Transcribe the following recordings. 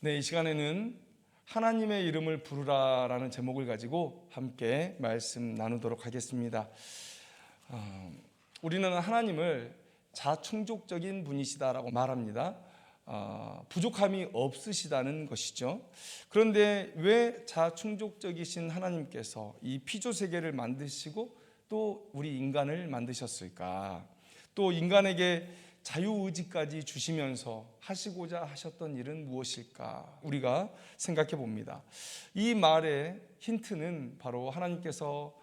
네, 이 시간에는 하나님의 이름을 부르라라는 제목을 가지고 함께 말씀 나누도록 하겠습니다. 우리는 하나님을 자충족적인 분이시다라고 말합니다. 부족함이 없으시다는 것이죠. 그런데 왜 자충족적이신 하나님께서 이 피조 세계를 만드시고 또 우리 인간을 만드셨을까? 또 인간에게 자유의지까지 주시면서 하시고자 하셨던 일은 무엇일까? 우리가 생각해 봅니다. 이 말의 힌트는 바로 하나님께서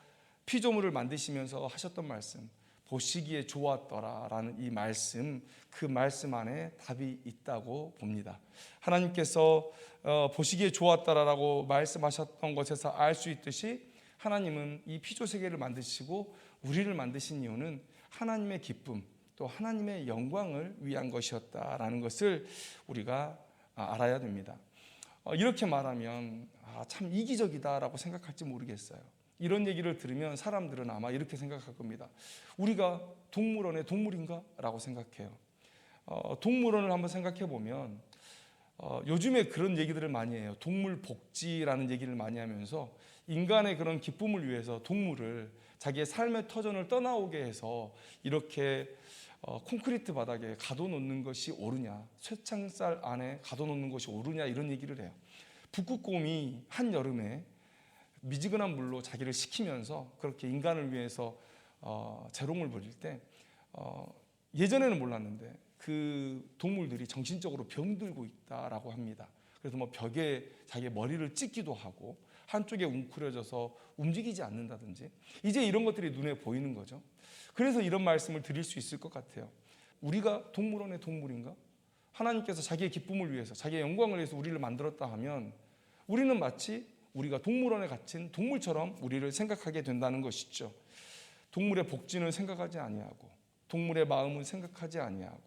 피조물을 만드시면서 하셨던 말씀, 보시기에 좋았더라라는 이 말씀, 그 말씀 안에 답이 있다고 봅니다. 하나님께서 보시기에 좋았더라라고 말씀하셨던 것에서 알 수 있듯이 하나님은 이 피조 세계를 만드시고 우리를 만드신 이유는 하나님의 기쁨, 또 하나님의 영광을 위한 것이었다라는 것을 우리가 알아야 됩니다. 이렇게 말하면 참 이기적이다라고 생각할지 모르겠어요. 이런 얘기를 들으면 사람들은 아마 이렇게 생각할 겁니다. 우리가 동물원의 동물인가? 라고 생각해요. 동물원을 한번 생각해 보면 요즘에 그런 얘기들을 많이 해요. 동물 복지라는 얘기를 많이 하면서 인간의 그런 기쁨을 위해서 동물을 자기의 삶의 터전을 떠나오게 해서 이렇게 콘크리트 바닥에 가둬놓는 것이 옳으냐, 쇠창살 안에 가둬놓는 것이 옳으냐, 이런 얘기를 해요. 북극곰이 한여름에 미지근한 물로 자기를 식히면서 그렇게 인간을 위해서 재롱을 부릴 때 예전에는 몰랐는데 그 동물들이 정신적으로 병들고 있다라고 합니다. 그래서 뭐 벽에 자기의 머리를 찍기도 하고 한쪽에 웅크려져서 움직이지 않는다든지 이제 이런 것들이 눈에 보이는 거죠. 그래서 이런 말씀을 드릴 수 있을 것 같아요. 우리가 동물원의 동물인가? 하나님께서 자기의 기쁨을 위해서, 자기의 영광을 위해서 우리를 만들었다 하면 우리는 마치 우리가 동물원에 갇힌 동물처럼 우리를 생각하게 된다는 것이죠. 동물의 복지는 생각하지 아니하고, 동물의 마음은 생각하지 아니하고,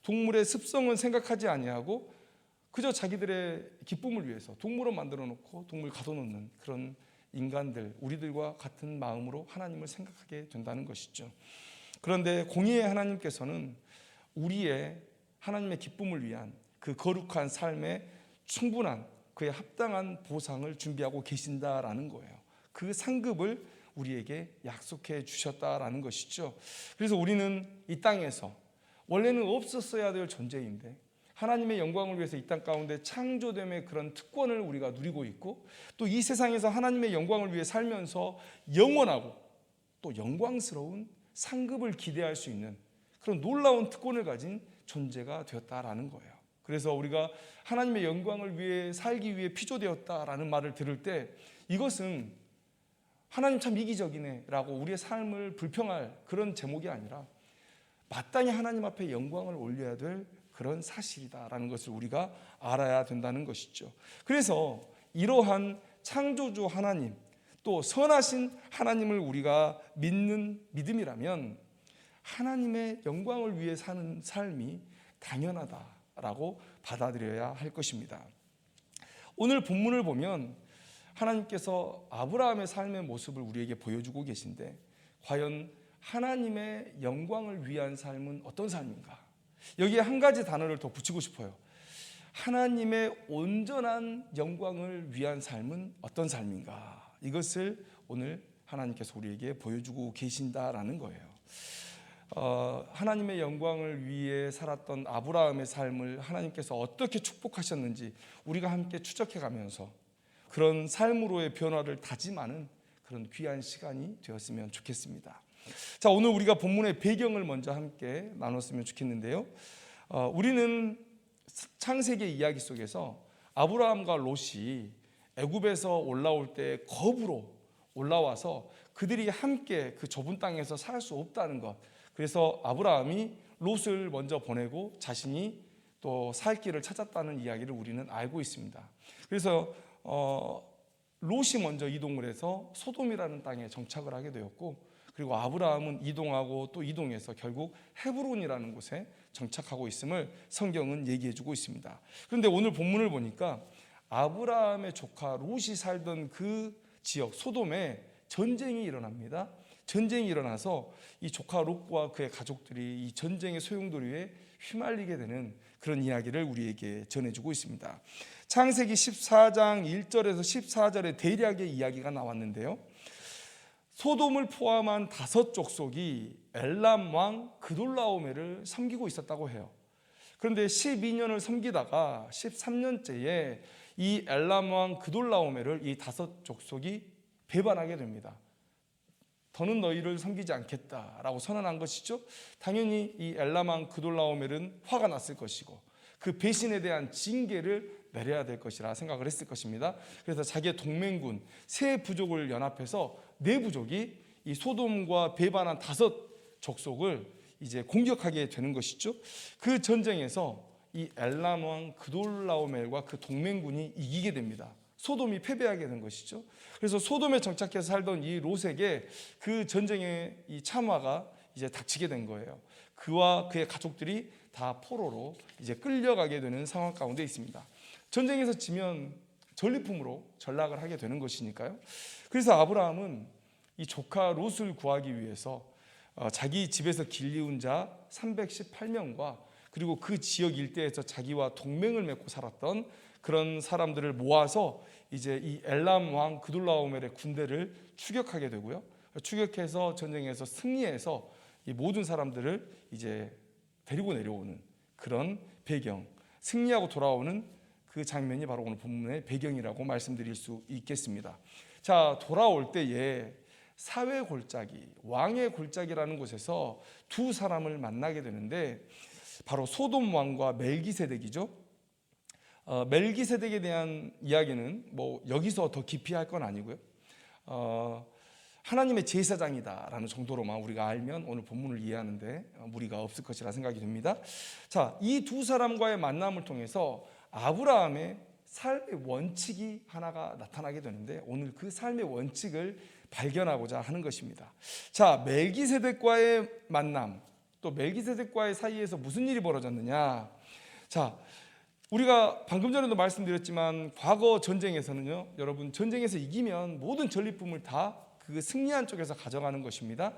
동물의 습성은 생각하지 아니하고, 그저 자기들의 기쁨을 위해서 동물원 만들어 놓고 동물 가둬놓는 그런 인간들, 우리들과 같은 마음으로 하나님을 생각하게 된다는 것이죠. 그런데 공의의 하나님께서는 우리의 하나님의 기쁨을 위한 그 거룩한 삶에 충분한 그에 합당한 보상을 준비하고 계신다라는 거예요. 그 상급을 우리에게 약속해 주셨다라는 것이죠. 그래서 우리는 이 땅에서 원래는 없었어야 될 존재인데 하나님의 영광을 위해서 이 땅 가운데 창조됨의 그런 특권을 우리가 누리고 있고, 또 이 세상에서 하나님의 영광을 위해 살면서 영원하고 또 영광스러운 상급을 기대할 수 있는 그런 놀라운 특권을 가진 존재가 되었다라는 거예요. 그래서 우리가 하나님의 영광을 위해 살기 위해 피조되었다라는 말을 들을 때 이것은 하나님 참 이기적이네 라고 우리의 삶을 불평할 그런 제목이 아니라 마땅히 하나님 앞에 영광을 올려야 될 그런 사실이다라는 것을 우리가 알아야 된다는 것이죠. 그래서 이러한 창조주 하나님, 또 선하신 하나님을 우리가 믿는 믿음이라면 하나님의 영광을 위해 사는 삶이 당연하다라고 받아들여야 할 것입니다. 오늘 본문을 보면 하나님께서 아브라함의 삶의 모습을 우리에게 보여주고 계신데, 과연 하나님의 영광을 위한 삶은 어떤 삶인가? 여기에 한 가지 단어를 더 붙이고 싶어요. 하나님의 온전한 영광을 위한 삶은 어떤 삶인가? 이것을 오늘 하나님께서 우리에게 보여주고 계신다라는 거예요. 하나님의 영광을 위해 살았던 아브라함의 삶을 하나님께서 어떻게 축복하셨는지 우리가 함께 추적해가면서 그런 삶으로의 변화를 다짐하는 그런 귀한 시간이 되었으면 좋겠습니다. 자, 오늘 우리가 본문의 배경을 먼저 함께 나눴으면 좋겠는데요. 우리는 창세기 이야기 속에서 아브라함과 롯이 애굽에서 올라올 때 겁으로 올라와서 그들이 함께 그 좁은 땅에서 살 수 없다는 것, 그래서 아브라함이 롯을 먼저 보내고 자신이 또 살 길을 찾았다는 이야기를 우리는 알고 있습니다. 그래서 롯이 먼저 이동을 해서 소돔이라는 땅에 정착을 하게 되었고, 그리고 아브라함은 이동하고 또 이동해서 결국 헤브론이라는 곳에 정착하고 있음을 성경은 얘기해주고 있습니다. 그런데 오늘 본문을 보니까 아브라함의 조카 롯이 살던 그 지역 소돔에 전쟁이 일어납니다. 전쟁이 일어나서 이 조카 롯과 그의 가족들이 이 전쟁의 소용돌이에 휘말리게 되는 그런 이야기를 우리에게 전해주고 있습니다. 창세기 14장 1절에서 14절에 대략의 이야기가 나왔는데요. 소돔을 포함한 5 족속이 엘람 왕 그돌라오메를 섬기고 있었다고 해요. 그런데 12년을 섬기다가 13년째에 이 엘람 왕 그돌라오메를 이 5 족속이 배반하게 됩니다. 더는 너희를 섬기지 않겠다라고 선언한 것이죠. 당연히 이 엘람 왕 그돌라오멜은 화가 났을 것이고 그 배신에 대한 징계를 내려야 될 것이라 생각을 했을 것입니다. 그래서 자기의 동맹군 세 부족을 연합해서 네 부족이 이 소돔과 배반한 5 족속을 이제 공격하게 되는 것이죠. 그 전쟁에서 이 엘람 왕 그돌라오멜과 그 동맹군이 이기게 됩니다. 소돔이 패배하게 된 것이죠. 그래서 소돔에 정착해서 살던 이 롯에게 그 전쟁의 이 참화가 이제 닥치게 된 거예요. 그와 그의 가족들이 다 포로로 이제 끌려가게 되는 상황 가운데 있습니다. 전쟁에서 지면 전리품으로 전락을 하게 되는 것이니까요. 그래서 아브라함은 이 조카 롯을 구하기 위해서 자기 집에서 길리운 자 318명과 그리고 그 지역 일대에서 자기와 동맹을 맺고 살았던 그런 사람들을 모아서 이제 이 엘람 왕 그돌라오멜의 군대를 추격하게 되고요. 추격해서 전쟁에서 승리해서 이 모든 사람들을 이제 데리고 내려오는 그런 배경, 승리하고 돌아오는 그 장면이 바로 오늘 본문의 배경이라고 말씀드릴 수 있겠습니다. 자, 돌아올 때에 사회 골짜기, 왕의 골짜기라는 곳에서 2 사람을 만나게 되는데 바로 소돔 왕과 멜기세덱이죠. 멜기세덱에 대한 이야기는 뭐 여기서 더 깊이 할 건 아니고요. 하나님의 제사장이다라는 정도로만 우리가 알면 오늘 본문을 이해하는데 무리가 없을 것이라 생각이 됩니다. 자, 이 2 사람과의 만남을 통해서 아브라함의 삶의 원칙이 하나가 나타나게 되는데 오늘 그 삶의 원칙을 발견하고자 하는 것입니다. 자, 멜기세덱과의 만남, 또 멜기세덱과의 사이에서 무슨 일이 벌어졌느냐? 자, 우리가 방금 전에도 말씀드렸지만 과거 전쟁에서는요, 여러분 전쟁에서 이기면 모든 전리품을 다 그 승리한 쪽에서 가져가는 것입니다.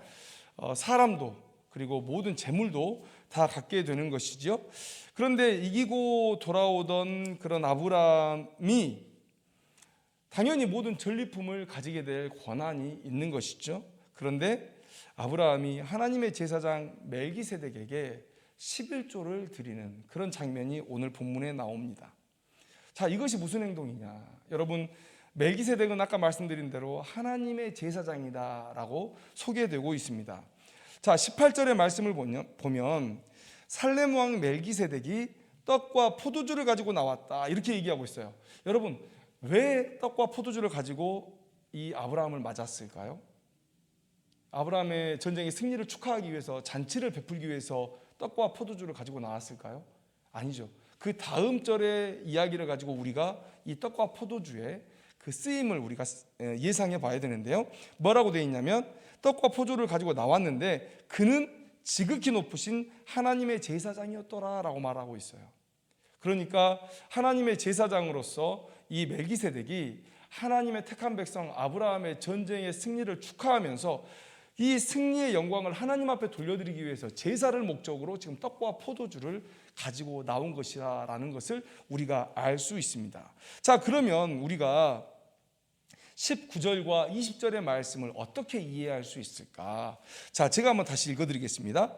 사람도 그리고 모든 재물도 다 갖게 되는 것이죠. 그런데 이기고 돌아오던 그런 아브라함이 당연히 모든 전리품을 가지게 될 권한이 있는 것이죠. 그런데 아브라함이 하나님의 제사장 멜기세덱에게 11조를 드리는 그런 장면이 오늘 본문에 나옵니다. 자, 이것이 무슨 행동이냐? 여러분, 멜기세덱은 아까 말씀드린 대로 하나님의 제사장이다라고 소개되고 있습니다. 자, 18절의 말씀을 보면 살렘 왕 멜기세덱이 떡과 포도주를 가지고 나왔다 이렇게 얘기하고 있어요. 여러분, 왜 떡과 포도주를 가지고 이 아브라함을 맞았을까요? 아브라함의 전쟁의 승리를 축하하기 위해서, 잔치를 베풀기 위해서 떡과 포도주를 가지고 나왔을까요? 아니죠. 그 다음 절의 이야기를 가지고 우리가 이 떡과 포도주의 그 쓰임을 우리가 예상해 봐야 되는데요. 뭐라고 되어 있냐면 떡과 포도를 가지고 나왔는데 그는 지극히 높으신 하나님의 제사장이었더라라고 말하고 있어요. 그러니까 하나님의 제사장으로서 이 멜기세덱이 하나님의 택한 백성 아브라함의 전쟁의 승리를 축하하면서 이 승리의 영광을 하나님 앞에 돌려드리기 위해서 제사를 목적으로 지금 떡과 포도주를 가지고 나온 것이라는 것을 우리가 알 수 있습니다. 자, 그러면 우리가 19절과 20절의 말씀을 어떻게 이해할 수 있을까? 자, 제가 한번 다시 읽어드리겠습니다.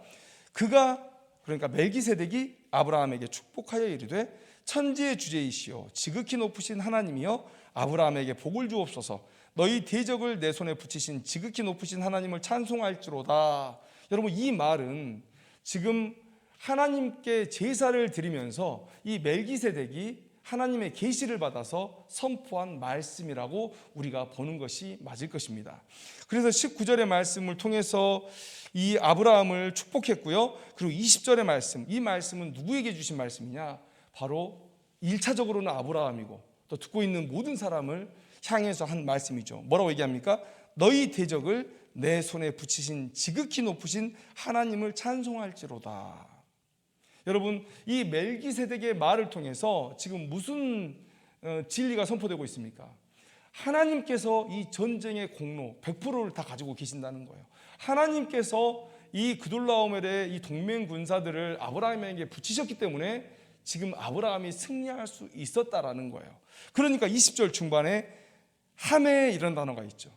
그가, 그러니까 멜기세덱이 아브라함에게 축복하여 이르되 천지의 주제이시오 지극히 높으신 하나님이여 아브라함에게 복을 주옵소서. 너희 대적을 내 손에 붙이신 지극히 높으신 하나님을 찬송할지로다. 여러분, 이 말은 지금 하나님께 제사를 드리면서 이 멜기세덱이 하나님의 계시를 받아서 선포한 말씀이라고 우리가 보는 것이 맞을 것입니다. 그래서 19절의 말씀을 통해서 이 아브라함을 축복했고요. 그리고 20절의 말씀, 이 말씀은 누구에게 주신 말씀이냐? 바로 1차적으로는 아브라함이고 또 듣고 있는 모든 사람을 향해서 한 말씀이죠. 뭐라고 얘기합니까? 너희 대적을 내 손에 붙이신 지극히 높으신 하나님을 찬송할지로다. 여러분, 이 멜기세덱의 말을 통해서 지금 무슨 진리가 선포되고 있습니까? 하나님께서 이 전쟁의 공로 100%를 다 가지고 계신다는 거예요. 하나님께서 이 그돌라오멜의 이 동맹 군사들을 아브라함에게 붙이셨기 때문에 지금 아브라함이 승리할 수 있었다라는 거예요. 그러니까 20절 중반에 하매이라는 단어가 있죠.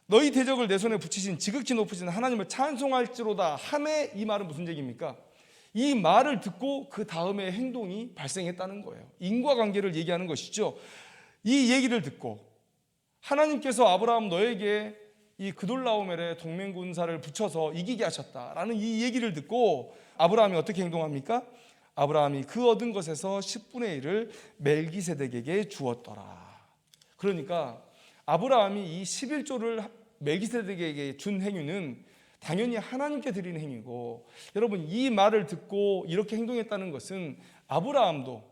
너희 대적을 내 손에 붙이신 지극히 높으신 하나님을 찬송할지로다. 하매, 이 말은 무슨 얘기입니까? 이 말을 듣고 그 다음에 행동이 발생했다는 거예요. 인과관계를 얘기하는 것이죠. 이 얘기를 듣고 하나님께서 아브라함 너에게 이 그돌라오멜의 동맹군사를 붙여서 이기게 하셨다라는 이 얘기를 듣고 아브라함이 어떻게 행동합니까? 아브라함이 그 얻은 것에서 10분의 1을 멜기세덱에게 주었더라. 그러니까 아브라함이 이 11조를 멜기세덱에게 준 행위는 당연히 하나님께 드리는 행위고, 여러분 이 말을 듣고 이렇게 행동했다는 것은 아브라함도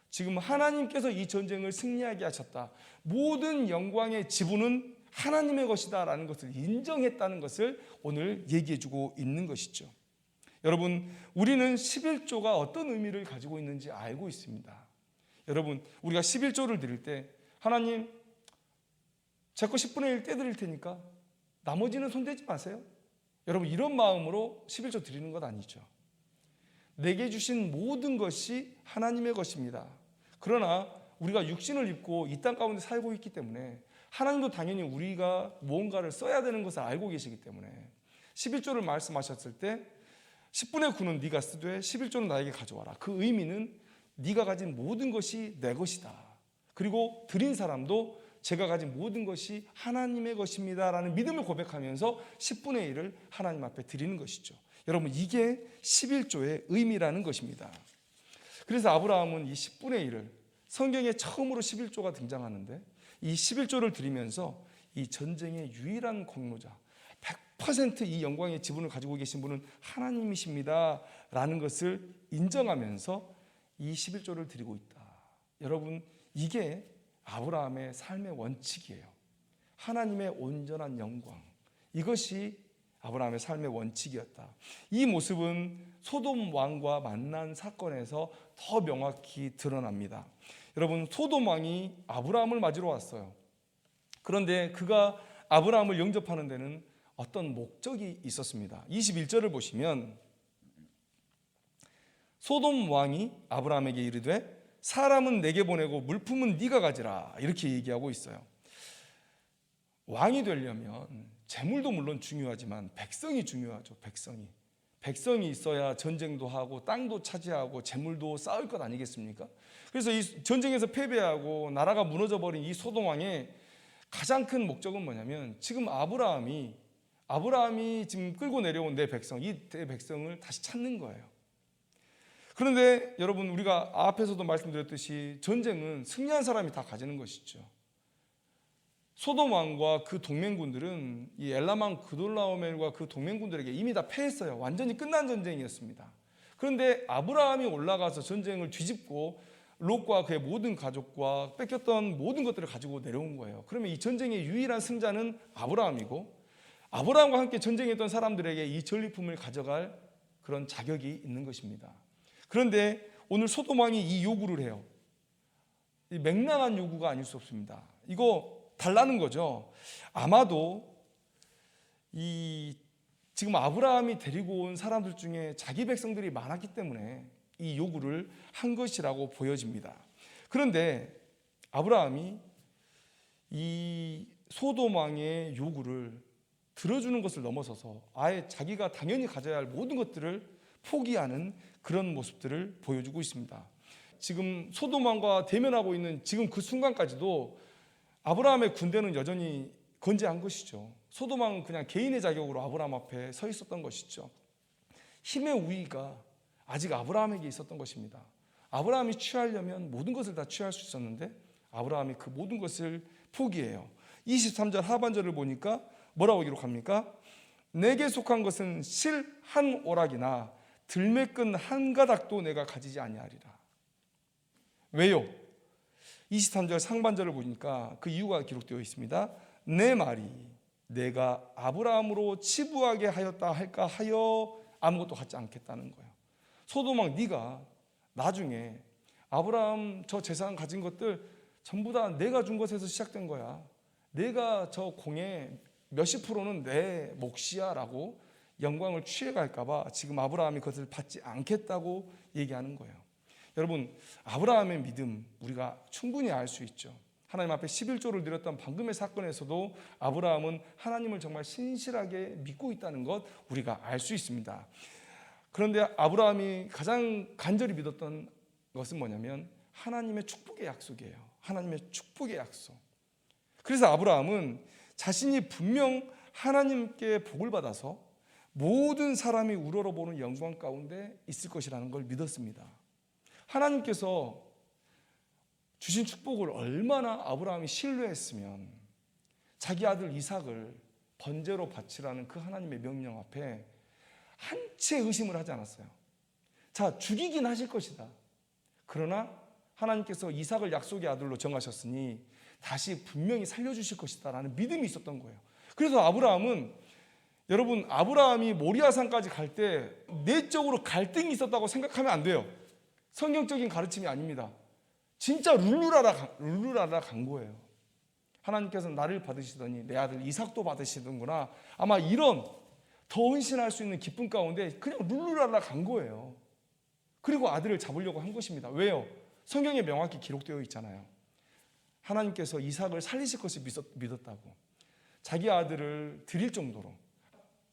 지금 하나님께서 이 전쟁을 승리하게 하셨다, 모든 영광의 지분은 하나님의 것이다 라는 것을 인정했다는 것을 오늘 얘기해주고 있는 것이죠. 여러분, 우리는 11조가 어떤 의미를 가지고 있는지 알고 있습니다. 여러분, 우리가 11조를 드릴 때 하나님 제 거 10분의 1 떼드릴 테니까 나머지는 손대지 마세요, 여러분 이런 마음으로 11조 드리는 것 아니죠. 내게 주신 모든 것이 하나님의 것입니다. 그러나 우리가 육신을 입고 이 땅 가운데 살고 있기 때문에 하나님도 당연히 우리가 무언가를 써야 되는 것을 알고 계시기 때문에 11조를 말씀하셨을 때 10분의 9는 네가 쓰되 11조는 나에게 가져와라. 그 의미는 네가 가진 모든 것이 내 것이다, 그리고 드린 사람도 제가 가진 모든 것이 하나님의 것입니다 라는 믿음을 고백하면서 10분의 1을 하나님 앞에 드리는 것이죠. 여러분 이게 11조의 의미라는 것입니다. 그래서 아브라함은 이 10분의 1을, 성경에 처음으로 11조가 등장하는데 이 11조를 드리면서 이 전쟁의 유일한 공로자, 100% 이 영광의 지분을 가지고 계신 분은 하나님이십니다 라는 것을 인정하면서 이 11조를 드리고 있다. 여러분 이게 아브라함의 삶의 원칙이에요. 하나님의 온전한 영광, 이것이 아브라함의 삶의 원칙이었다. 이 모습은 소돔 왕과 만난 사건에서 더 명확히 드러납니다. 여러분, 소돔 왕이 아브라함을 맞으러 왔어요. 그런데 그가 아브라함을 영접하는 데는 어떤 목적이 있었습니다. 21절을 보시면 소돔 왕이 아브라함에게 이르되 사람은 내게 보내고 물품은 네가 가지라, 이렇게 얘기하고 있어요. 왕이 되려면 재물도 물론 중요하지만 백성이 중요하죠. 백성이 있어야 전쟁도 하고 땅도 차지하고 재물도 쌓을 것 아니겠습니까? 그래서 이 전쟁에서 패배하고 나라가 무너져버린 이 소돔 왕의 가장 큰 목적은 뭐냐면, 지금 아브라함이 지금 끌고 내려온 내 백성, 이 내 백성을 다시 찾는 거예요. 그런데 여러분, 우리가 앞에서도 말씀드렸듯이 전쟁은 승리한 사람이 다 가지는 것이죠. 소돔 왕과 그 동맹군들은 이 엘라만 그돌라오멜과 그 동맹군들에게 이미 다 패했어요. 완전히 끝난 전쟁이었습니다. 그런데 아브라함이 올라가서 전쟁을 뒤집고 롯과 그의 모든 가족과 뺏겼던 모든 것들을 가지고 내려온 거예요. 그러면 이 전쟁의 유일한 승자는 아브라함이고, 아브라함과 함께 전쟁했던 사람들에게 이 전리품을 가져갈 그런 자격이 있는 것입니다. 그런데 오늘 소돔 왕이 이 요구를 해요. 이 맹랑한 요구가 아닐 수 없습니다. 이거 달라는 거죠. 아마도 지금 아브라함이 데리고 온 사람들 중에 자기 백성들이 많았기 때문에 이 요구를 한 것이라고 보여집니다. 그런데 아브라함이 이 소돔 왕의 요구를 들어주는 것을 넘어서서 아예 자기가 당연히 가져야 할 모든 것들을 포기하는 그런 모습들을 보여주고 있습니다. 지금 소돔 왕과 대면하고 있는 지금 그 순간까지도 아브라함의 군대는 여전히 건재한 것이죠. 소돔 왕은 그냥 개인의 자격으로 아브라함 앞에 서 있었던 것이죠. 힘의 우위가 아직 아브라함에게 있었던 것입니다. 아브라함이 취하려면 모든 것을 다 취할 수 있었는데 아브라함이 그 모든 것을 포기해요. 23절 하반절을 보니까 뭐라고 기록합니까? 내게 속한 것은 실 한 오락이나 들매끈 한 가닥도 내가 가지지 아니하리라. 왜요? 23절 상반절을 보니까 그 이유가 기록되어 있습니다. 내 말이 내가 아브라함으로 치부하게 하였다 할까 하여 아무것도 갖지 않겠다는 거예요. 소돔 왕, 네가 나중에 아브라함 저 재산 가진 것들 전부 다 내가 준 것에서 시작된 거야. 내가 저 공의 몇십 프로는 내 몫이야 라고 영광을 취해갈까 봐 지금 아브라함이 그것을 받지 않겠다고 얘기하는 거예요. 여러분, 아브라함의 믿음 우리가 충분히 알 수 있죠. 하나님 앞에 11조를 드렸던 방금의 사건에서도 아브라함은 하나님을 정말 신실하게 믿고 있다는 것 우리가 알 수 있습니다. 그런데 아브라함이 가장 간절히 믿었던 것은 뭐냐면 하나님의 축복의 약속이에요. 하나님의 축복의 약속. 그래서 아브라함은 자신이 분명 하나님께 복을 받아서 모든 사람이 우러러보는 영광 가운데 있을 것이라는 걸 믿었습니다. 하나님께서 주신 축복을 얼마나 아브라함이 신뢰했으면 자기 아들 이삭을 번제로 바치라는 그 하나님의 명령 앞에 한 채 의심을 하지 않았어요. 자, 죽이긴 하실 것이다. 그러나 하나님께서 이삭을 약속의 아들로 정하셨으니 다시 분명히 살려주실 것이다 라는 믿음이 있었던 거예요. 그래서 아브라함은, 여러분, 아브라함이 모리아산까지 갈 때 내적으로 갈등이 있었다고 생각하면 안 돼요. 성경적인 가르침이 아닙니다. 진짜 룰루랄라 간 거예요. 하나님께서 나를 받으시더니 내 아들 이삭도 받으시는구나. 아마 이런 더 헌신할 수 있는 기쁨 가운데 그냥 룰루랄라 간 거예요. 그리고 아들을 잡으려고 한 것입니다. 왜요? 성경에 명확히 기록되어 있잖아요. 하나님께서 이삭을 살리실 것을 믿었다고. 자기 아들을 드릴 정도로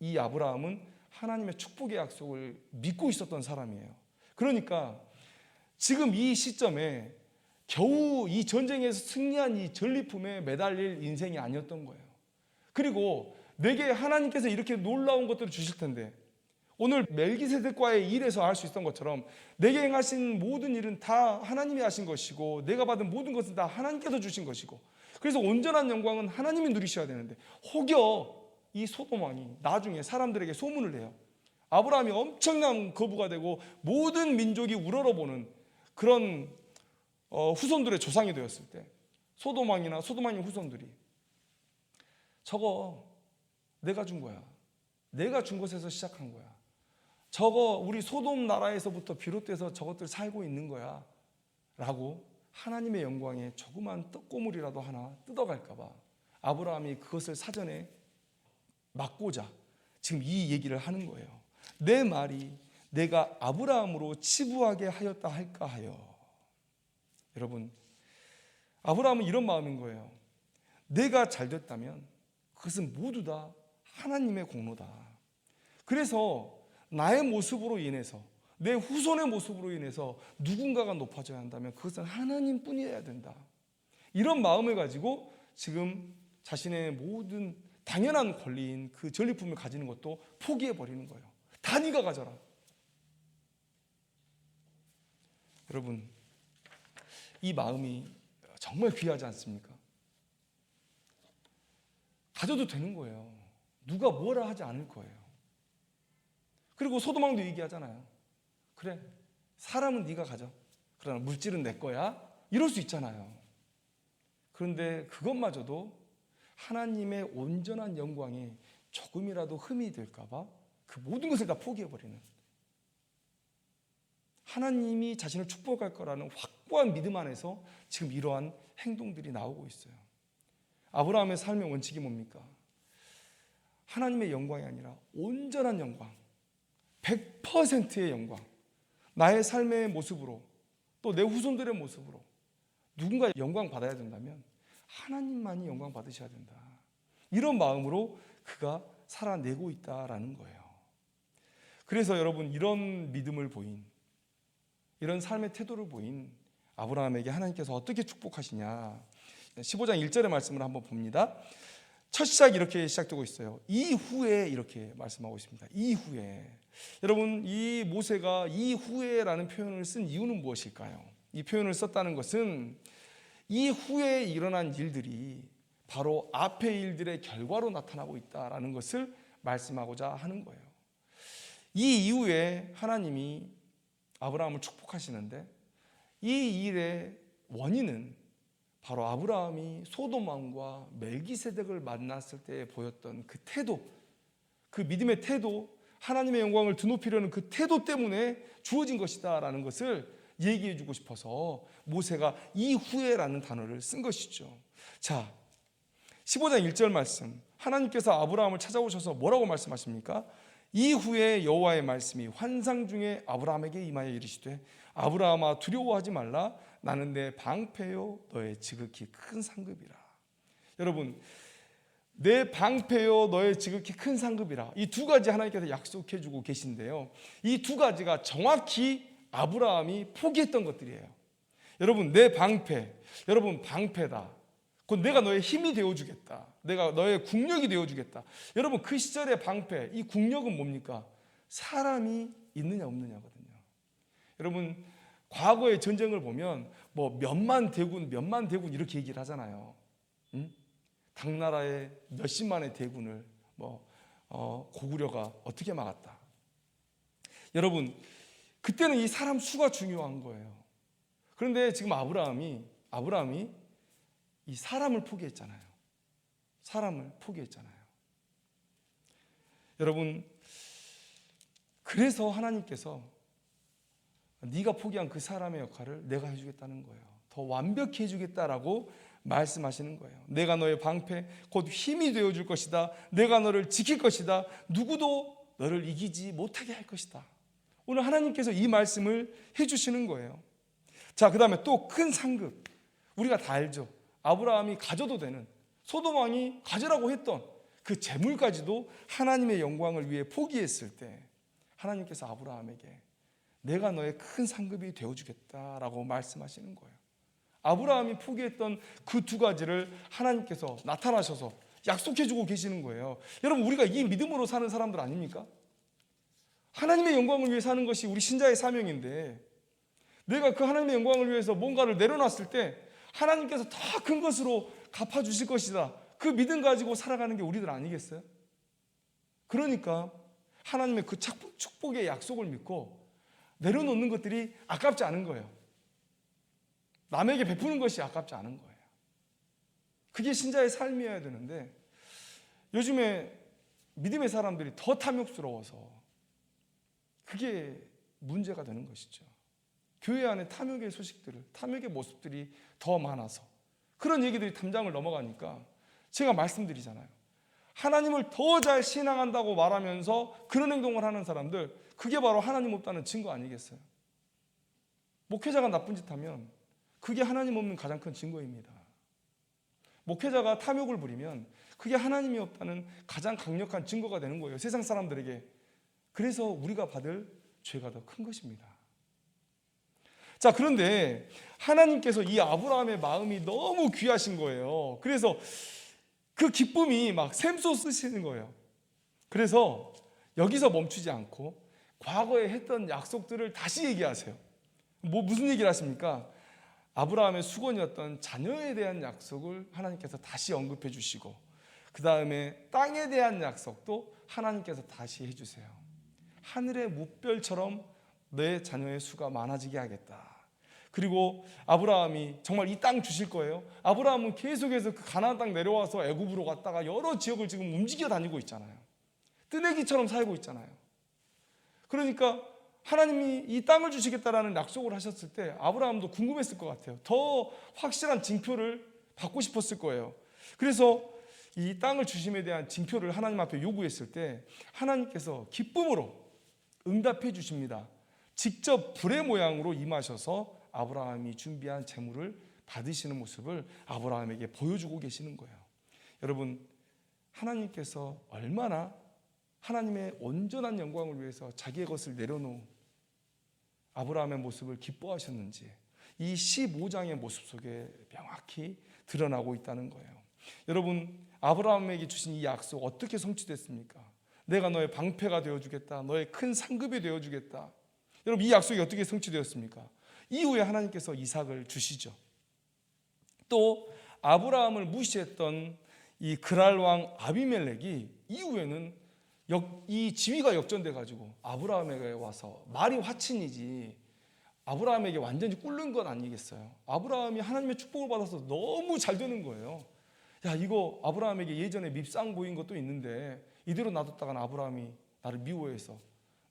이 아브라함은 하나님의 축복의 약속을 믿고 있었던 사람이에요. 그러니까 지금 이 시점에 겨우 이 전쟁에서 승리한 이 전리품에 매달릴 인생이 아니었던 거예요. 그리고 내게 하나님께서 이렇게 놀라운 것들을 주실 텐데, 오늘 멜기세덱과의 일에서 알 수 있었던 것처럼 내게 행하신 모든 일은 다 하나님이 하신 것이고 내가 받은 모든 것은 다 하나님께서 주신 것이고, 그래서 온전한 영광은 하나님이 누리셔야 되는데 혹여 이 소돔 왕이 나중에 사람들에게 소문을 내요. 아브라함이 엄청난 거부가 되고 모든 민족이 우러러보는 그런 후손들의 조상이 되었을 때, 소돔 왕이나 소돔 왕의 후손들이 저거 내가 준 거야. 내가 준 것에서 시작한 거야. 저거 우리 소돔 나라에서부터 비롯돼서 저것들 살고 있는 거야 라고 하나님의 영광에 조그만 떡고물이라도 하나 뜯어갈까 봐 아브라함이 그것을 사전에 막고자 지금 이 얘기를 하는 거예요. 내 말이 내가 아브라함으로 치부하게 하였다 할까 하여. 여러분, 아브라함은 이런 마음인 거예요. 내가 잘 됐다면 그것은 모두 다 하나님의 공로다. 그래서 나의 모습으로 인해서, 내 후손의 모습으로 인해서 누군가가 높아져야 한다면 그것은 하나님뿐이어야 된다. 이런 마음을 가지고 지금 자신의 모든 당연한 권리인 그 전리품을 가지는 것도 포기해버리는 거예요. 다 네가 가져라. 여러분, 이 마음이 정말 귀하지 않습니까? 가져도 되는 거예요. 누가 뭐라 하지 않을 거예요. 그리고 소돔왕도 얘기하잖아요. 그래, 사람은 네가 가져. 그러나 물질은 내 거야. 이럴 수 있잖아요. 그런데 그것마저도 하나님의 온전한 영광에 조금이라도 흠이 될까 봐 그 모든 것을 다 포기해버리는, 하나님이 자신을 축복할 거라는 확고한 믿음 안에서 지금 이러한 행동들이 나오고 있어요. 아브라함의 삶의 원칙이 뭡니까? 하나님의 영광이 아니라 온전한 영광, 100%의 영광, 나의 삶의 모습으로 또 내 후손들의 모습으로 누군가 영광 받아야 된다면 하나님만이 영광 받으셔야 된다. 이런 마음으로 그가 살아내고 있다라는 거예요. 그래서 여러분, 이런 믿음을 보인, 이런 삶의 태도를 보인 아브라함에게 하나님께서 어떻게 축복하시냐. 15장 1절의 말씀을 한번 봅니다. 첫 시작이 이렇게 시작되고 있어요. 이후에 이렇게 말씀하고 있습니다. 이후에. 여러분, 이 모세가 이후에라는 표현을 쓴 이유는 무엇일까요? 이 표현을 썼다는 것은 이후에 일어난 일들이 바로 앞의 일들의 결과로 나타나고 있다라는 것을 말씀하고자 하는 거예요. 이 이후에 하나님이 아브라함을 축복하시는데 이 일의 원인은 바로 아브라함이 소돔 왕과 멜기세덱을 만났을 때 보였던 그 태도, 그 믿음의 태도, 하나님의 영광을 드높이려는 그 태도 때문에 주어진 것이다라는 것을 얘기해 주고 싶어서 모세가 이후에라는 단어를 쓴 것이죠. 자, 15장 1절 말씀, 하나님께서 아브라함을 찾아오셔서 뭐라고 말씀하십니까? 이후에 여호와의 말씀이 환상 중에 아브라함에게 임하여 이르시되 아브라함아 두려워하지 말라. 나는 내 방패요 너의 지극히 큰 상급이라. 여러분, 내 방패요 너의 지극히 큰 상급이라. 이 두 가지 하나님께서 약속해 주고 계신데요, 이 두 가지가 정확히 아브라함이 포기했던 것들이에요. 여러분, 내 방패, 여러분 방패다. 곧 내가 너의 힘이 되어주겠다. 내가 너의 국력이 되어주겠다. 여러분, 그 시절의 방패, 이 국력은 뭡니까? 사람이 있느냐 없느냐거든요. 여러분, 과거의 전쟁을 보면 뭐 몇만 대군 이렇게 얘기를 하잖아요. 당나라의 몇십만의 대군을 고구려가 어떻게 막았다. 여러분, 그때는 이 사람 수가 중요한 거예요. 그런데 지금 아브라함이 이 사람을 포기했잖아요. 사람을 포기했잖아요. 여러분, 그래서 하나님께서 네가 포기한 그 사람의 역할을 내가 해주겠다는 거예요. 더 완벽히 해주겠다라고 말씀하시는 거예요. 내가 너의 방패 곧 힘이 되어줄 것이다. 내가 너를 지킬 것이다. 누구도 너를 이기지 못하게 할 것이다. 오늘 하나님께서 이 말씀을 해주시는 거예요. 자, 그 다음에 또 큰 상급, 우리가 다 알죠. 아브라함이 가져도 되는, 소돔 왕이 가져라고 했던 그 재물까지도 하나님의 영광을 위해 포기했을 때 하나님께서 아브라함에게 내가 너의 큰 상급이 되어주겠다라고 말씀하시는 거예요. 아브라함이 포기했던 그 두 가지를 하나님께서 나타나셔서 약속해주고 계시는 거예요. 여러분, 우리가 이 믿음으로 사는 사람들 아닙니까? 하나님의 영광을 위해 사는 것이 우리 신자의 사명인데, 내가 그 하나님의 영광을 위해서 뭔가를 내려놨을 때 하나님께서 더 큰 것으로 갚아주실 것이다. 그 믿음 가지고 살아가는 게 우리들 아니겠어요? 그러니까 하나님의 그 축복의 약속을 믿고 내려놓는 것들이 아깝지 않은 거예요. 남에게 베푸는 것이 아깝지 않은 거예요. 그게 신자의 삶이어야 되는데, 요즘에 믿음의 사람들이 더 탐욕스러워서 그게 문제가 되는 것이죠. 교회 안에 탐욕의 소식들을, 탐욕의 모습들이 더 많아서 그런 얘기들이 탐장을 넘어가니까 제가 말씀드리잖아요. 하나님을 더 잘 신앙한다고 말하면서 그런 행동을 하는 사람들, 그게 바로 하나님 없다는 증거 아니겠어요? 목회자가 나쁜 짓 하면 그게 하나님 없는 가장 큰 증거입니다. 목회자가 탐욕을 부리면 그게 하나님이 없다는 가장 강력한 증거가 되는 거예요, 세상 사람들에게. 그래서 우리가 받을 죄가 더 큰 것입니다. 자, 그런데 하나님께서 이 아브라함의 마음이 너무 귀하신 거예요. 그래서 그 기쁨이 막 샘솟으시는 거예요. 그래서 여기서 멈추지 않고 과거에 했던 약속들을 다시 얘기하세요. 무슨 얘기를 하십니까? 아브라함의 수건이었던 자녀에 대한 약속을 하나님께서 다시 언급해 주시고, 그 다음에 땅에 대한 약속도 하나님께서 다시 해주세요. 하늘의 무별처럼 내 자녀의 수가 많아지게 하겠다. 그리고 아브라함이 정말 이 땅 주실 거예요. 아브라함은 계속해서 그 가나안 땅 내려와서 애굽으로 갔다가 여러 지역을 지금 움직여 다니고 있잖아요. 뜨내기처럼 살고 있잖아요. 그러니까 하나님이 이 땅을 주시겠다라는 약속을 하셨을 때 아브라함도 궁금했을 것 같아요. 더 확실한 징표를 받고 싶었을 거예요. 그래서 이 땅을 주심에 대한 징표를 하나님 앞에 요구했을 때 하나님께서 기쁨으로 응답해 주십니다. 직접 불의 모양으로 임하셔서 아브라함이 준비한 재물을 받으시는 모습을 아브라함에게 보여주고 계시는 거예요. 여러분, 하나님께서 얼마나 하나님의 온전한 영광을 위해서 자기의 것을 내려놓은 아브라함의 모습을 기뻐하셨는지 이 15장의 모습 속에 명확히 드러나고 있다는 거예요. 여러분, 아브라함에게 주신 이 약속 어떻게 성취됐습니까? 내가 너의 방패가 되어주겠다, 너의 큰 상급이 되어주겠다. 여러분, 이 약속이 어떻게 성취되었습니까? 이후에 하나님께서 이삭을 주시죠. 또 아브라함을 무시했던 이 그랄 왕 아비멜렉이 이후에는 이 지위가 역전돼 가지고 아브라함에게 와서 말이 화친이지 아브라함에게 완전히 꿇는 건 아니겠어요? 아브라함이 하나님의 축복을 받아서 너무 잘 되는 거예요. 야, 이거 아브라함에게 예전에 밉상 보인 것도 있는데 이대로 놔뒀다가는 아브라함이 나를 미워해서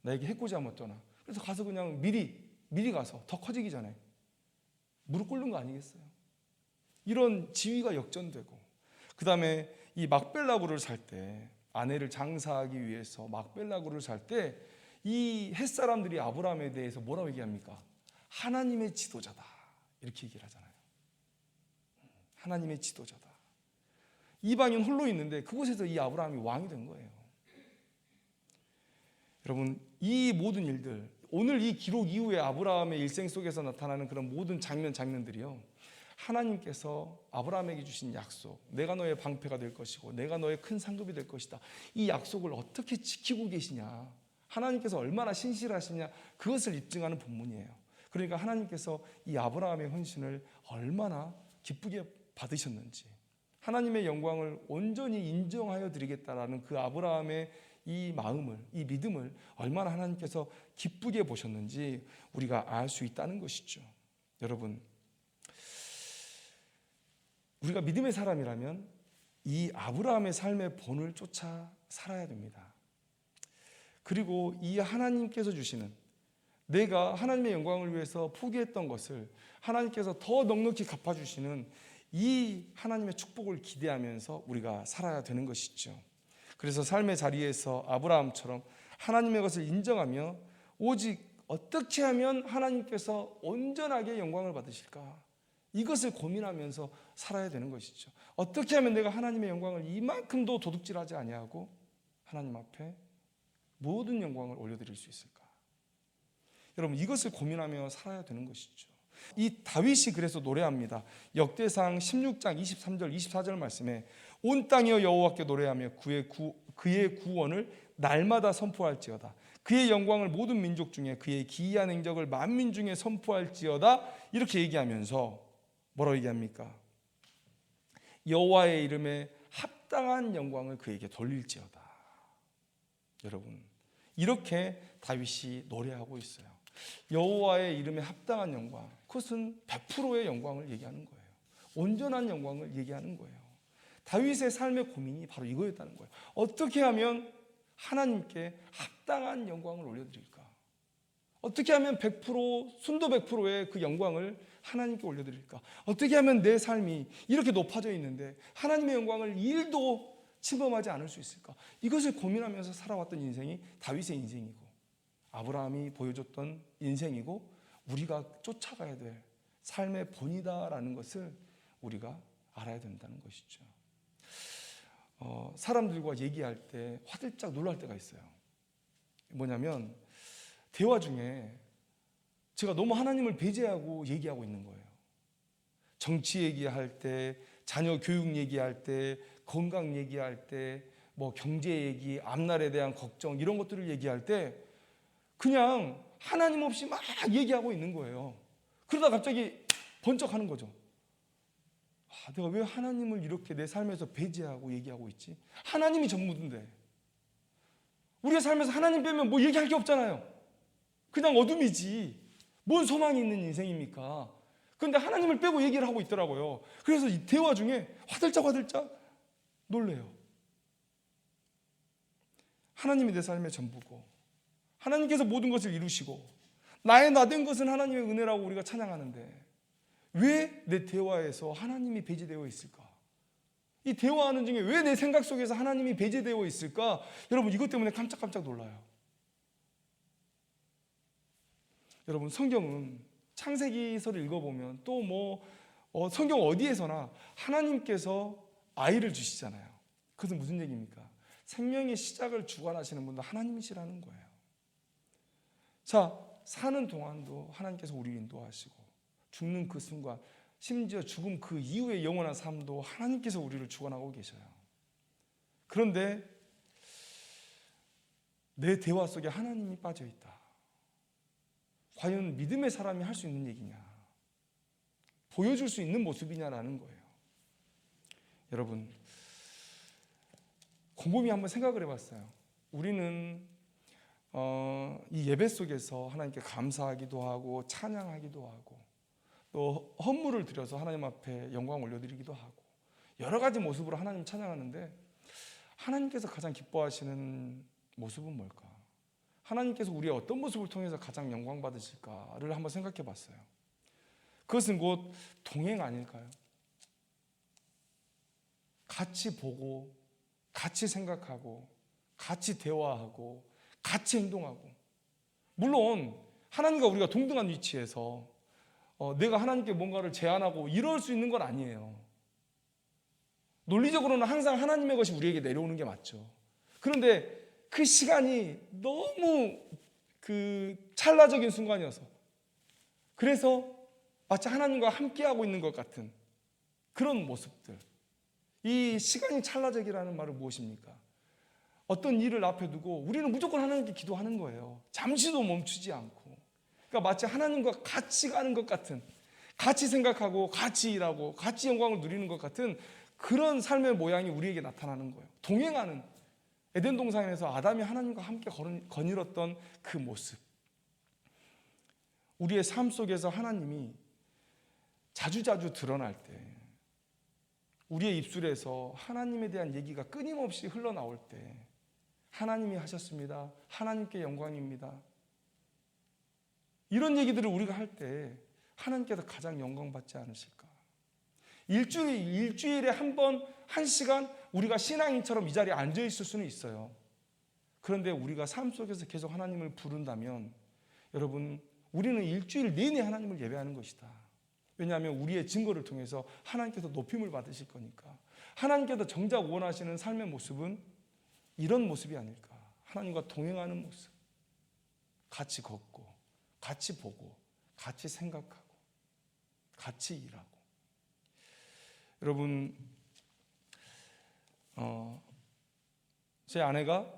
나에게 해코지 하면 어떠나. 그래서 가서 그냥 미리 가서 더 커지기 전에 무릎 꿇는 거 아니겠어요? 이런 지위가 역전되고, 그 다음에 이 막벨라고를 살 때 아내를 장사하기 위해서 막벨라고를 살 때 이 햇사람들이 아브라함에 대해서 뭐라고 얘기합니까? 하나님의 지도자다 이렇게 얘기를 하잖아요. 하나님의 지도자다. 이방인 홀로 있는데 그곳에서 이 아브라함이 왕이 된 거예요. 여러분, 이 모든 일들, 오늘 이 기록 이후에 아브라함의 일생 속에서 나타나는 그런 모든 장면들이요, 하나님께서 아브라함에게 주신 약속, 내가 너의 방패가 될 것이고 내가 너의 큰 상급이 될 것이다, 이 약속을 어떻게 지키고 계시냐, 하나님께서 얼마나 신실하시냐, 그것을 입증하는 본문이에요. 그러니까 하나님께서 이 아브라함의 헌신을 얼마나 기쁘게 받으셨는지, 하나님의 영광을 온전히 인정하여 드리겠다라는 그 아브라함의 이 마음을, 이 믿음을 얼마나 하나님께서 기쁘게 보셨는지 우리가 알 수 있다는 것이죠. 여러분, 우리가 믿음의 사람이라면 이 아브라함의 삶의 본을 쫓아 살아야 됩니다. 그리고 이 하나님께서 주시는, 내가 하나님의 영광을 위해서 포기했던 것을 하나님께서 더 넉넉히 갚아주시는 이 하나님의 축복을 기대하면서 우리가 살아야 되는 것이죠. 그래서 삶의 자리에서 아브라함처럼 하나님의 것을 인정하며 오직 어떻게 하면 하나님께서 온전하게 영광을 받으실까, 이것을 고민하면서 살아야 되는 것이죠. 어떻게 하면 내가 하나님의 영광을 이만큼도 도둑질하지 아니하고 하나님 앞에 모든 영광을 올려드릴 수 있을까? 여러분, 이것을 고민하며 살아야 되는 것이죠. 이 다윗이 그래서 노래합니다. 역대상 16장 23절 24절 말씀에 온 땅이여 여호와께 노래하며 그의 구원을 날마다 선포할지어다. 그의 영광을 모든 민족 중에, 그의 기이한 행적을 만민 중에 선포할지어다. 이렇게 얘기하면서 뭐라고 얘기합니까? 여호와의 이름에 합당한 영광을 그에게 돌릴지어다. 여러분, 이렇게 다윗이 노래하고 있어요. 여호와의 이름에 합당한 영광, 그것은 100%의 영광을 얘기하는 거예요. 온전한 영광을 얘기하는 거예요. 다윗의 삶의 고민이 바로 이거였다는 거예요. 어떻게 하면 하나님께 합당한 영광을 올려드릴까? 어떻게 하면 100%, 순도 100%의 그 영광을 하나님께 올려드릴까? 어떻게 하면 내 삶이 이렇게 높아져 있는데 하나님의 영광을 1도 침범하지 않을 수 있을까? 이것을 고민하면서 살아왔던 인생이 다윗의 인생이고 아브라함이 보여줬던 인생이고 우리가 쫓아가야 될 삶의 본이다라는 것을 우리가 알아야 된다는 것이죠. 사람들과 얘기할 때 화들짝 놀랄 때가 있어요. 뭐냐면 대화 중에 제가 너무 하나님을 배제하고 얘기하고 있는 거예요. 정치 얘기할 때, 자녀 교육 얘기할 때, 건강 얘기할 때, 뭐 경제 얘기, 앞날에 대한 걱정, 이런 것들을 얘기할 때 그냥 하나님 없이 막 얘기하고 있는 거예요. 그러다 갑자기 번쩍 하는 거죠. 내가 왜 하나님을 이렇게 내 삶에서 배제하고 얘기하고 있지? 하나님이 전부인데. 우리의 삶에서 하나님 빼면 뭐 얘기할 게 없잖아요. 그냥 어둠이지. 뭔 소망이 있는 인생입니까? 그런데 하나님을 빼고 얘기를 하고 있더라고요. 그래서 이 대화 중에 화들짝 놀래요. 하나님이 내 삶의 전부고 하나님께서 모든 것을 이루시고 나의 나된 것은 하나님의 은혜라고 우리가 찬양하는데 왜 내 대화에서 하나님이 배제되어 있을까? 이 대화하는 중에 왜 내 생각 속에서 하나님이 배제되어 있을까? 여러분, 이것 때문에 깜짝깜짝 놀라요. 여러분, 성경은 창세기서를 읽어보면 또 성경 어디에서나 하나님께서 아이를 주시잖아요. 그것은 무슨 얘기입니까? 생명의 시작을 주관하시는 분도 하나님이시라는 거예요. 자, 사는 동안도 하나님께서 우리를 인도하시고 죽는 그 순간, 심지어 죽음 그 이후의 영원한 삶도 하나님께서 우리를 주관하고 계셔요. 그런데 내 대화 속에 하나님이 빠져 있다. 과연 믿음의 사람이 할 수 있는 얘기냐? 보여줄 수 있는 모습이냐라는 거예요. 여러분, 곰곰이 한번 생각을 해봤어요. 우리는 이 예배 속에서 하나님께 감사하기도 하고 찬양하기도 하고 또 헌물을 드려서 하나님 앞에 영광 올려드리기도 하고 여러 가지 모습으로 하나님 찬양하는데 하나님께서 가장 기뻐하시는 모습은 뭘까? 하나님께서 우리의 어떤 모습을 통해서 가장 영광 받으실까를 한번 생각해 봤어요. 그것은 곧 동행 아닐까요? 같이 보고 같이 생각하고 같이 대화하고 같이 행동하고, 물론 하나님과 우리가 동등한 위치에서 내가 하나님께 뭔가를 제안하고 이럴 수 있는 건 아니에요. 논리적으로는 항상 하나님의 것이 우리에게 내려오는 게 맞죠. 그런데 그 시간이 너무 찰나적인 순간이어서, 그래서 마치 하나님과 함께하고 있는 것 같은 그런 모습들. 이 시간이 찰나적이라는 말은 무엇입니까? 어떤 일을 앞에 두고 우리는 무조건 하나님께 기도하는 거예요. 잠시도 멈추지 않고. 그러니까 마치 하나님과 같이 가는 것 같은, 같이 생각하고 같이 일하고 같이 영광을 누리는 것 같은 그런 삶의 모양이 우리에게 나타나는 거예요. 동행하는, 에덴 동산에서 아담이 하나님과 함께 거닐었던 그 모습. 우리의 삶 속에서 하나님이 자주자주 드러날 때, 우리의 입술에서 하나님에 대한 얘기가 끊임없이 흘러나올 때, 하나님이 하셨습니다, 하나님께 영광입니다, 이런 얘기들을 우리가 할 때 하나님께서 가장 영광받지 않으실까? 일주일에 한 번, 한 시간 우리가 신앙인처럼 이 자리에 앉아 있을 수는 있어요. 그런데 우리가 삶 속에서 계속 하나님을 부른다면, 여러분, 우리는 일주일 내내 하나님을 예배하는 것이다. 왜냐하면 우리의 증거를 통해서 하나님께서 높임을 받으실 거니까. 하나님께서 정작 원하시는 삶의 모습은 이런 모습이 아닐까. 하나님과 동행하는 모습, 같이 걷고 같이 보고 같이 생각하고 같이 일하고. 여러분, 제 아내가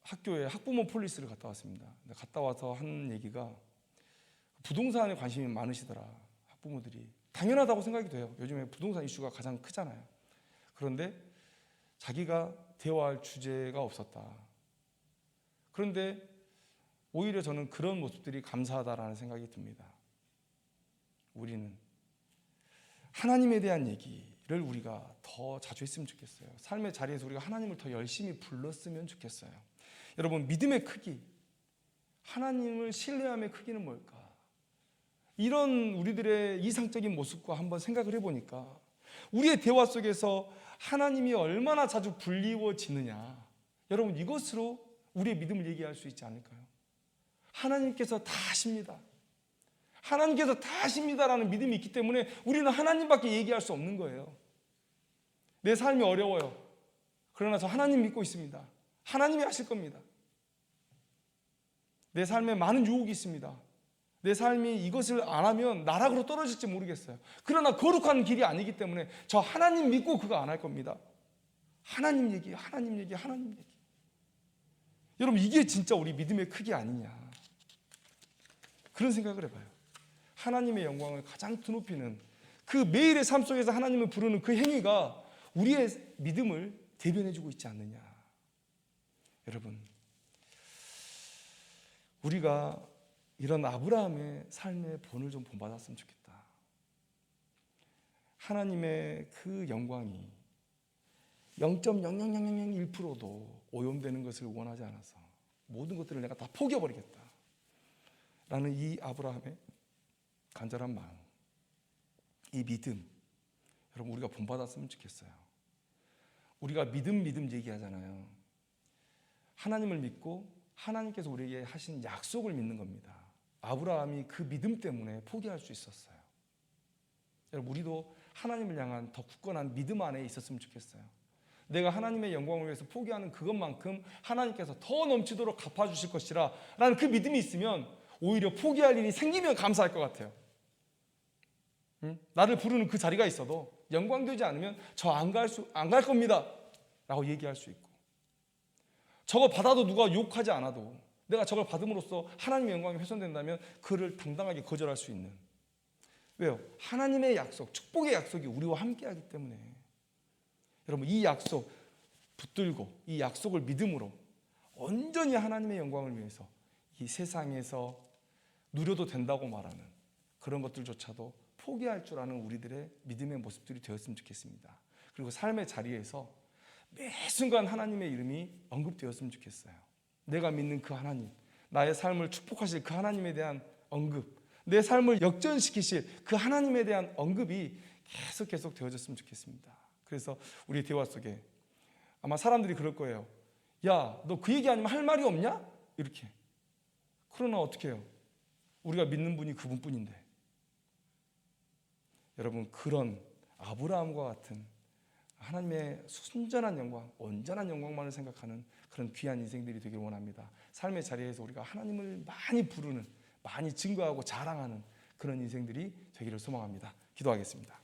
학교에 학부모 폴리스를 갔다 왔습니다. 갔다 와서 한 얘기가, 부동산에 관심이 많으시더라, 학부모들이. 당연하다고 생각이 돼요. 요즘에 부동산 이슈가 가장 크잖아요. 그런데 자기가 대화할 주제가 없었다. 그런데 오히려 저는 그런 모습들이 감사하다라는 생각이 듭니다. 우리는 하나님에 대한 얘기를 우리가 더 자주 했으면 좋겠어요. 삶의 자리에서 우리가 하나님을 더 열심히 불렀으면 좋겠어요. 여러분, 믿음의 크기, 하나님을 신뢰함의 크기는 뭘까? 이런 우리들의 이상적인 모습과 한번 생각을 해보니까 우리의 대화 속에서 하나님이 얼마나 자주 불리워지느냐, 여러분, 이것으로 우리의 믿음을 얘기할 수 있지 않을까요? 하나님께서 다 하십니다, 하나님께서 다 하십니다라는 믿음이 있기 때문에 우리는 하나님밖에 얘기할 수 없는 거예요. 내 삶이 어려워요. 그러나 저 하나님 믿고 있습니다. 하나님이 하실 겁니다. 내 삶에 많은 유혹이 있습니다. 내 삶이 이것을 안 하면 나락으로 떨어질지 모르겠어요. 그러나 거룩한 길이 아니기 때문에 저 하나님 믿고 그거 안 할 겁니다. 하나님 얘기, 하나님 얘기, 하나님 얘기. 여러분, 이게 진짜 우리 믿음의 크기 아니냐, 그런 생각을 해봐요. 하나님의 영광을 가장 드높이는 그 매일의 삶 속에서 하나님을 부르는 그 행위가 우리의 믿음을 대변해주고 있지 않느냐. 여러분, 우리가 이런 아브라함의 삶의 본을 좀 본받았으면 좋겠다. 하나님의 그 영광이 0.00001%도 오염되는 것을 원하지 않아서 모든 것들을 내가 다 포기해버리겠다 라는 이 아브라함의 간절한 마음, 이 믿음, 여러분, 우리가 본받았으면 좋겠어요. 우리가 믿음 얘기하잖아요. 하나님을 믿고 하나님께서 우리에게 하신 약속을 믿는 겁니다. 아브라함이 그 믿음 때문에 포기할 수 있었어요. 여러분, 우리도 하나님을 향한 더 굳건한 믿음 안에 있었으면 좋겠어요. 내가 하나님의 영광을 위해서 포기하는 그것만큼 하나님께서 더 넘치도록 갚아주실 것이라 라는 그 믿음이 있으면 오히려 포기할 일이 생기면 감사할 것 같아요. 나를 부르는 그 자리가 있어도 영광되지 않으면 저 안 갈 겁니다 라고 얘기할 수 있고, 저거 받아도 누가 욕하지 않아도 내가 저걸 받음으로써 하나님의 영광이 훼손된다면 그를 당당하게 거절할 수 있는. 왜요? 하나님의 약속, 축복의 약속이 우리와 함께하기 때문에. 여러분, 이 약속 붙들고 이 약속을 믿음으로 온전히 하나님의 영광을 위해서 이 세상에서 누려도 된다고 말하는 그런 것들조차도 포기할 줄 아는 우리들의 믿음의 모습들이 되었으면 좋겠습니다. 그리고 삶의 자리에서 매 순간 하나님의 이름이 언급되었으면 좋겠어요. 내가 믿는 그 하나님, 나의 삶을 축복하실 그 하나님에 대한 언급, 내 삶을 역전시키실 그 하나님에 대한 언급이 계속 되어졌으면 좋겠습니다. 그래서 우리 대화 속에 아마 사람들이 그럴 거예요. 야, 너 그 얘기 아니면 할 말이 없냐? 이렇게. 그러나 어떻게 해요? 우리가 믿는 분이 그분뿐인데. 여러분, 그런 아브라함과 같은 하나님의 순전한 영광, 온전한 영광만을 생각하는 그런 귀한 인생들이 되길 원합니다. 삶의 자리에서 우리가 하나님을 많이 부르는, 많이 증거하고 자랑하는 그런 인생들이 되기를 소망합니다. 기도하겠습니다.